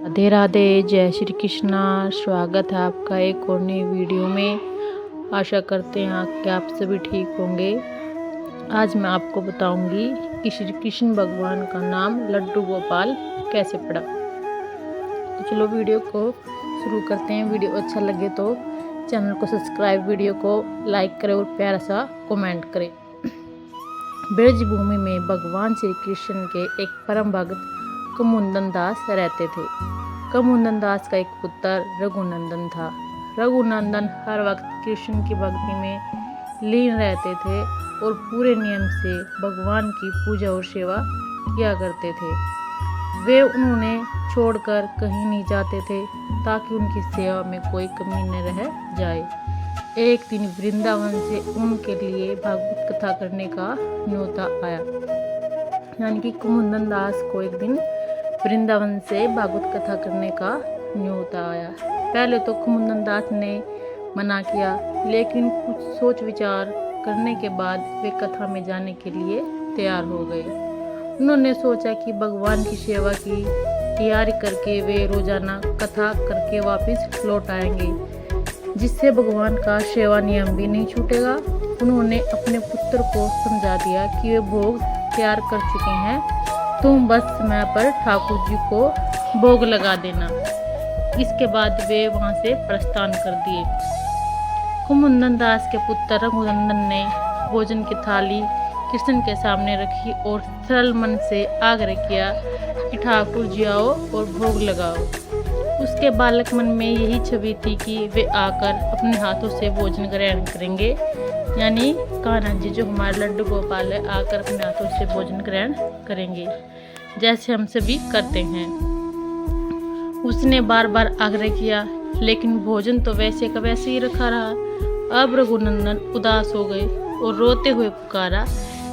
राधे राधे, जय श्री कृष्णा। स्वागत है आपका एक और नई वीडियो में। आशा करते हैं कि आप सभी ठीक होंगे। आज मैं आपको बताऊंगी कि श्री कृष्ण भगवान का नाम लड्डू गोपाल कैसे पड़ा। तो चलो वीडियो को शुरू करते हैं। वीडियो अच्छा लगे तो चैनल को सब्सक्राइब, वीडियो को लाइक करें और प्यारा सा कमेंट करें। ब्रज भूमि में भगवान श्री कृष्ण के एक परम भक्त कुमुंदन दास रहते थे। कुमुंदन दास का एक पुत्र रघुनंदन था। रघुनंदन हर वक्त कृष्ण की भक्ति में लीन रहते थे और पूरे नियम से भगवान की पूजा और सेवा किया करते थे। वे उन्होंने छोड़कर कहीं नहीं जाते थे ताकि उनकी सेवा में कोई कमी न रह जाए। एक दिन वृंदावन से उनके लिए भागवत कथा करने का न्योता आया। यानी कि कुमुंदन दास को एक दिन वृंदावन से भागवत कथा करने का न्योता आया। पहले तो कुमुंदन दास ने मना किया, लेकिन कुछ सोच विचार करने के बाद वे कथा में जाने के लिए तैयार हो गए। उन्होंने सोचा कि भगवान की सेवा की तैयारी करके वे रोजाना कथा करके वापस लौट आएंगे, जिससे भगवान का सेवा नियम भी नहीं छूटेगा। उन्होंने अपने पुत्र को समझा दिया कि वे भोग तैयार कर चुके हैं, तुम बस समय पर ठाकुर जी को भोग लगा देना। इसके बाद वे वहां से प्रस्थान कर दिए। कुमुंदन दास के पुत्र रघुनंदन ने भोजन की थाली कृष्ण के सामने रखी और सरल मन से आग्रह किया कि ठाकुर जी आओ और भोग लगाओ। उसके बालक मन में यही छवि थी कि वे आकर अपने हाथों से भोजन ग्रहण करेंगे, यानी कान्हा जी जो हमारे लड्डू गोपाल है आकर अपने हाथों से भोजन ग्रहण करेंगे, जैसे हम सभी करते हैं। उसने बार बार आग्रह किया, लेकिन भोजन तो वैसे का वैसे ही रखा रहा। अब रघुनंदन उदास हो गए और रोते हुए पुकारा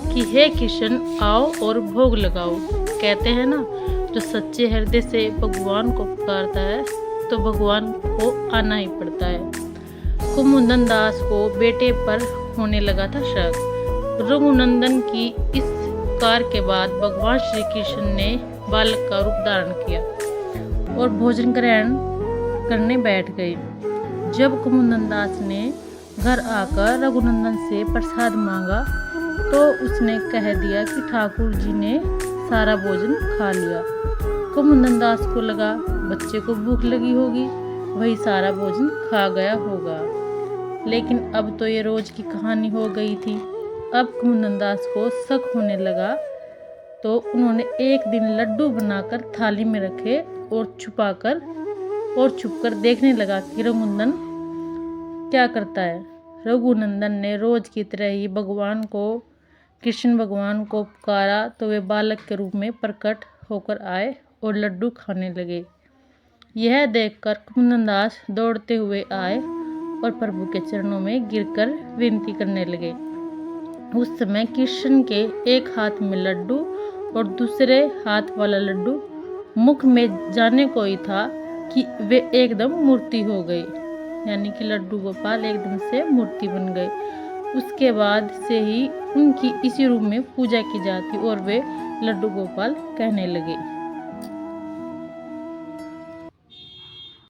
कि हे कृष्ण, आओ और भोग लगाओ। कहते हैं ना, जो सच्चे हृदय से भगवान को पुकारता है तो भगवान को आना ही पड़ता है। कुमुंदन दास को बेटे पर होने लगा था शक। रघुनंदन की इस पुकार के बाद भगवान श्री कृष्ण ने बालक का रूप धारण किया और भोजन ग्रहण करने बैठ गए। जब कुमुंदन दास ने घर आकर रघुनंदन से प्रसाद मांगा तो उसने कह दिया कि ठाकुर जी ने सारा भोजन खा लिया। कुमुंदन दास को लगा बच्चे को भूख लगी होगी, वही सारा भोजन खा गया होगा। लेकिन अब तो ये रोज की कहानी हो गई थी। अब कुमुंदन दास को शक होने लगा, तो उन्होंने एक दिन लड्डू बनाकर थाली में रखे और छुपकर देखने लगा कि रघुनंदन क्या करता है। रघुनंदन ने रोज की तरह ही कृष्ण भगवान को पुकारा तो वे बालक के रूप में प्रकट होकर आए और लड्डू खाने लगे। यह देखकर कुमुंदन दास दौड़ते हुए आए और प्रभु के चरणों में गिरकर विनती करने लगे। उस समय कृष्ण के एक हाथ में लड्डू और दूसरे हाथ वाला लड्डू मुख में जाने को ही था कि वे एकदम मूर्ति हो गई, यानी कि लड्डू गोपाल एकदम से मूर्ति बन गए। उसके बाद से ही उनकी इसी रूप में पूजा की जाती और वे लड्डू गोपाल कहने लगे।